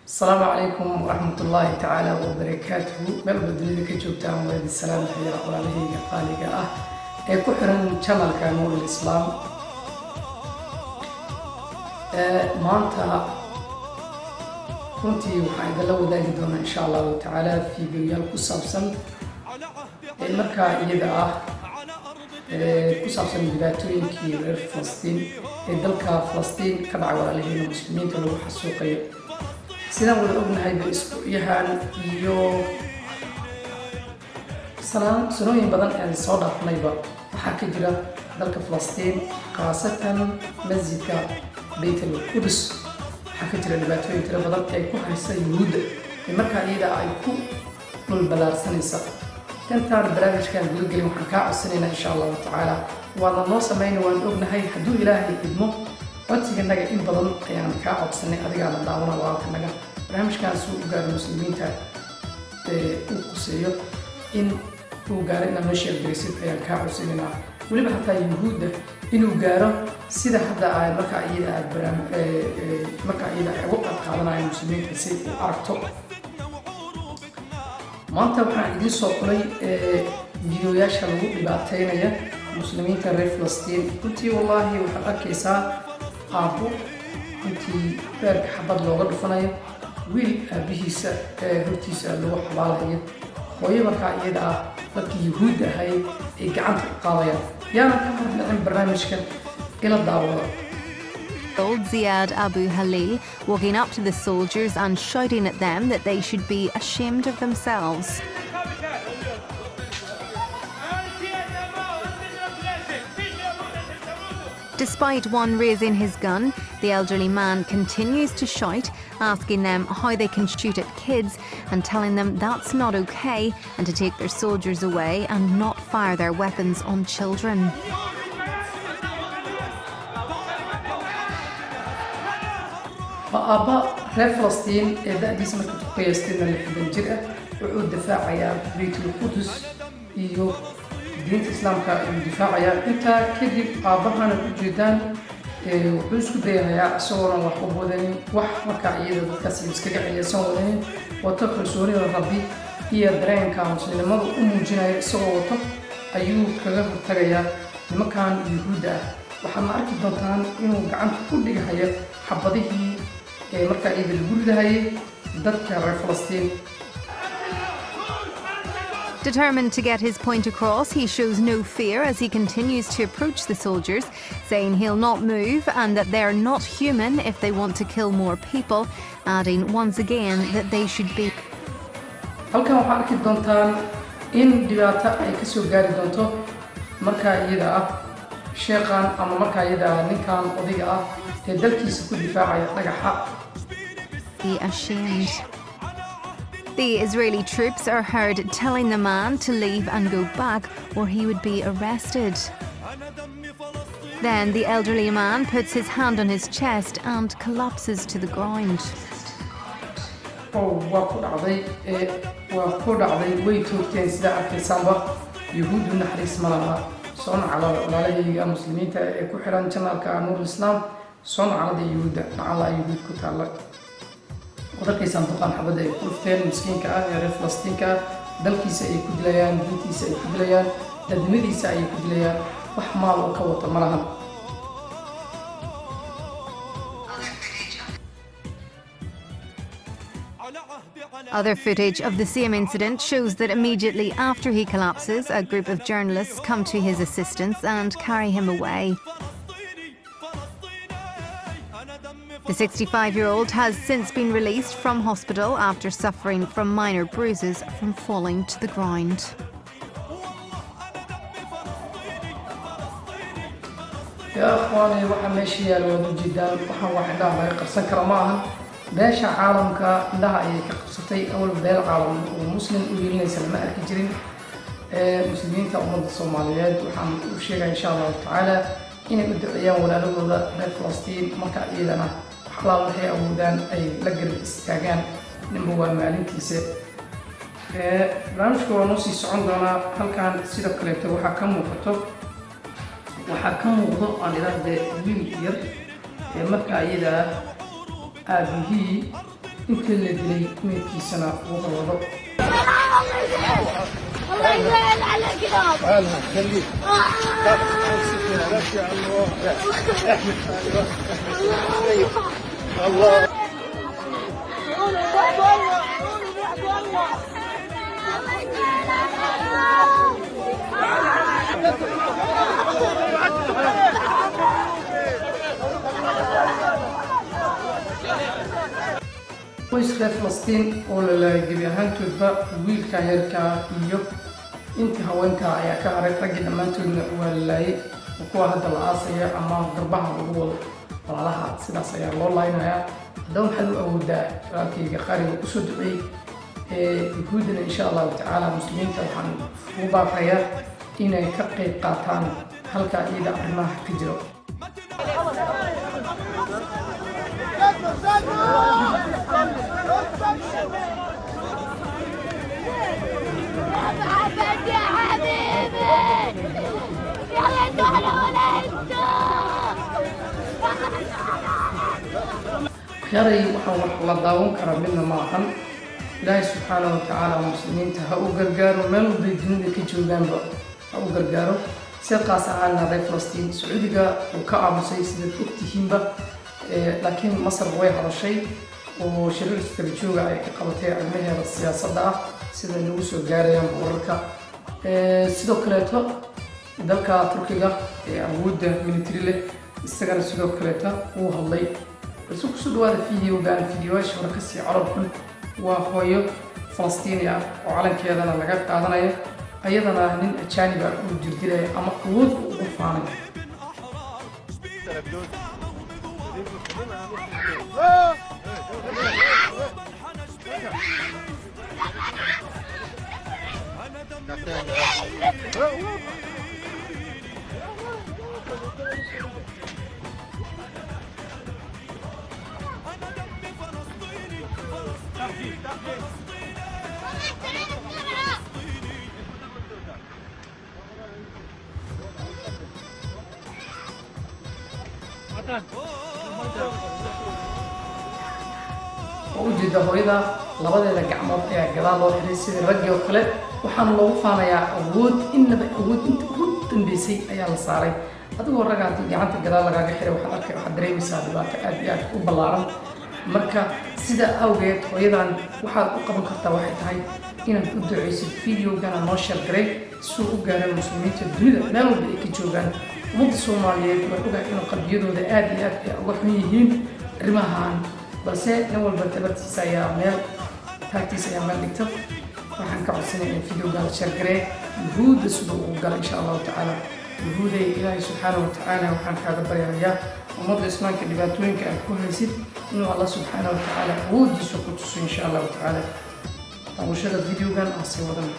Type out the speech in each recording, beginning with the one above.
السلام عليكم ورحمة الله تعالى وبركاته. مال بدني كجوبتان ولد السلام حيا وعليه قالقة كحرن channel كنور الإسلام. maanta runtii waxaan idinla wadaagi doonaa insha allahu tacaala fiidiyoyaal ku saabsan markaa iyada ah ku saabsan dhibaatooyinkii reer Falastiin ee dalka Falastiin ka dhacay walaalaheena muslimiinta lagu xasuuqayo. sidaan wada ognahay isbuucyahan iyo sanooyin badan ee soo dhaafnayba waxaa ka jira dalka Falastiin khaasatan masjidka بيت القدس حكيت للباتوين ترى بدل يكون حسا يهود marka iyada ay ku dul balaarsanaysa tantaan barnaamij kan guud galin waxaan ka codsanayna insha Allah taala waana noo sameeyay waan ognahay haduu Ilaahay idmo codsiganaga in badan ayaan ka codsanay adiga la daawana waa kanaga barnaamijkan soo gaar muslimiinta uu quseeyo in uu gaaray inaan meesha geesid ayaan ka codsanayna waliba hataa yahuuda inuu gaaro sida hadda ay marka iyada ay marka iyada ay uga qaadanayaan muslimiinta si uu aragto. maanta waxaan idin soo qolay fiidiyoyaasha lagu dhibaateynaya muslimiinta reer Falastiin. runtii wallahi waxaan arkaysaa aabbo intii beerka xabad looga dhufanayo wiil aabihiisa hortiisa lagu xabaalayo hooyo marka iyada ah dadkii yahuud ahay ay gacanta u qaadayaan yaana ka hornacin barnaamijkan ila daawada. Ziad Abu Halil walking up to the soldiers and shouting at them that they should be ashamed of themselves. Despite one raising his gun, the elderly man continues to shout, asking them how they can shoot at kids and telling them that's not okay and to take their soldiers away and not fire their weapons on children. أبا reer Falastiin ee da'diisa markii ku qiyaastayna 60 jir ah wuxuu difaacayaa Beyt al-Qudus iyo diinta Islaamka uu difaacayaa inta kadib aabahana ku jeedaan wuxuu isku dayayaa asagoo wax u wadanin wax marka iyada dadkaas iskaga ciyaysan wadanin wato kalsoonida Rabbi iyo dareenka muslimnimada u muujinaya isagoo wato ayuu kaga tagayaa nimankan yahuuda waxaad arki doontaan inuu gacanta ku dhigayo xabadihii marka iyada lagu ridayay dadka reer Falastiin. Determined to get his point across, he shows no fear as he continues to approach the soldiers, saying he'll not move and that they're not human if they want to kill more people, adding once again that they should be. halkan waxaad arki doontaan in dhibaato ay ka soo gaari doonto marka iyada ah sheekhan ama marka iyada ninkan odiga ah ee dalkiisa ku difaacaya dhagaxa. Be ashamed. The Israeli troops are heard telling the man to leave and go back or he would be arrested. Then the elderly man puts his hand on his chest and collapses to the ground. waa ku dhacday way toogteen sida arkaysaanba yahuudu naxariis ma laha. soo nacala walaalahayga muslimiinta ee ku xiran channelka Nuur Islaam soo nacalada yahuuda nacala yahuud ku taala wadakaysan duqan xabada ay ku dhufteen miskiinka ah ee reer Falastiinka dalkiisa ay ku dilayaan diintiisa ay ku dilayaan dadnimadiisa ay ku dilayaan wax maal oo ka wata malahan. Other footage of the same incident shows that immediately after he collapses, a group of journalists come to his assistance and carry him away. The 65-year-old has since been released from hospital after suffering from minor bruises from falling to the ground. يا أخواني waxaa meesha yaal wada jidaan waxaan wax dhaafay qarsan kara ma aha beesha caalamka indhaha ayay ka qabsatay awal beel caalam oo muslim u yeelanaysa lama arki jirin muslimiinta ummadda Soomaaliyeed waxaan u sheegay insha Allah taala inay u duceeyaan walaalahooda reer Falastiin marka iyadana xalaal waxay awoodaan ay la garab istaagaan ninba waa maalintiisa. barnaamijku waa noo sii socon doonaa halkan sidoo kale waxaa ka muuqdo aan idhaahdo wiil yar marka iyada aabihii intii la dilay meydkiisana uu qalwado. الله يزعل على كلاب حالها خليك الله qoyska Falastiin oo la laayay gebi ahaantoodba wiilka yarka iyo intii haweenka ayaa ka haray ragii dhammaantoodna waa la laayay kuwa hadda la aasaya ama garbaha lagu wado walaalaha sidaas ayaa loo laaynayaa. haddaba waxaad u awoodaa walaalkayga qaariga kusoo duceeyey yuhuuddana insha allahu tacaala muslimiinta waxaan ugu baaqayaa inay ka qayb qaataan halka iyada arrimaha ka jiro. خياري وحول الله داون كرمنا معهم الله سبحانه وتعالى مسلمين تهاو قرقارو مالو بيدنون كجوغان با هاو قرقارو سيقاس عنا ري فلسطين سعودية وكعب سيسدة اكتهين با لكن مصر وي هذا الشيء وشرير استرجوغا اي كقبطي علمها السياسة دا سيدا نوسو قاريان بوركا سيدو كليتو دالكا تركيغا عود ميليتري له استغل سيدو كليتا وهاللي بس كسودو هذا فيديوهاش وركسي عربكم وهويو فلسطينيا وعلن كذا أنا لقيت قاعدنا أيضا من أجانب وجديرة أما قوود وفاني. وجد هويدا لبدا gacmood ayaa gadaal loo xiray sida ragii oo kale waxaan loogu faanayaa awood inaba awood inta ugu dambeysay ayaa la saaray adigoo ragaanti gacanta gadaal lagaaga xiray waxaad dareemaysaa dhibaato aad iyo aad u ballaaran marka sida awgeed hooyadan waxaad u qaban kartaa waxay tahay inaad u duceysid fiidiyogana noo share garay si uu u gaaro muslimiinta dunida meel walba ay ka joogaan ummadda Soomaaliyeed waa ogaa inuu qalbiyadooda aad iyo aad uga xun yihiin arrimahan balse nin walba tabartiisa ayaa meel taagtiisa ayaa meel dhigta waxaan ka codsanayaa in fiidiyowga la share garay yuhuudda sida uu galo insha allahu tacaala yuhuuday ilaahay subxaanahu wa tacaala waxaan kaaga baryayaa ummadda islaamka dhibaatooyinka aad ku haysid inuu allah subxaanahu wa tacaala awooddiisa ku tuso insha allahu tacaala daawashada fiidiyowgan aan sii wadan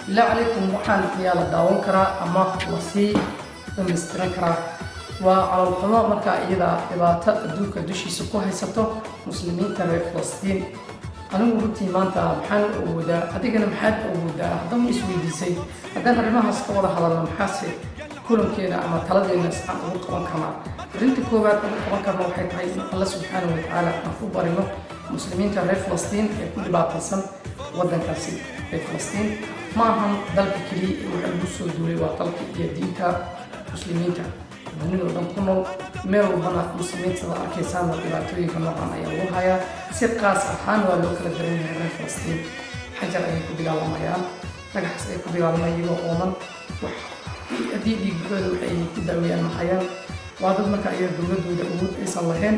لا عليكم وحان يا لداون كرا أما وسي ومسترن كرا وعلى القناة مركا إذا إباتا دوكا دوشي سكو هيساتو مسلمين ترى فلسطين أنا قلت مانتا محل أودا هذيك أنا محل أودا هذا مش ويديسي هذا الرماها سكورة على المحاسة كلهم كذا أما ثلاثة الناس عن قوان كمان رنت كوبات قوان كمان وحيد هاي الله سبحانه وتعالى مفروض بريمه مسلمين ترى فلسطين يكون باتسم ودن كاسي في فلسطين معهم دلك كلي وحلوسو دولي وطلق يدينتا مسلمين تا دنيا ودن كنول ميرو بنا مسلمين تلا أركيسان ودباتوي كمان عن أيوه هيا سيد قاس أحان ولوكل درين في فلسطين حجر أي كبير الله ميان dhagaxaas ay ku dagaalamay iyagoo ooman wax haddii dhiigooda waxay ku daaweeyaan maxayaan waa dad marka ayaga dowladooda awood aysan lahayn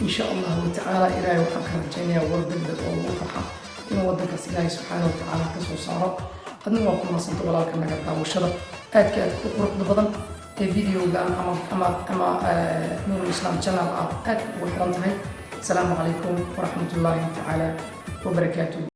إن شاء الله تعالى إلهي وحكى رجينا وردد وفرحة إنه ودك إلهي سبحانه وتعالى كسو صار قد نوقف مصنط ولا كنا قد وشرط أدك قرب بدن فيديو قام أما نور الإسلام channel أدك وحرمتها السلام عليكم ورحمة الله تعالى وبركاته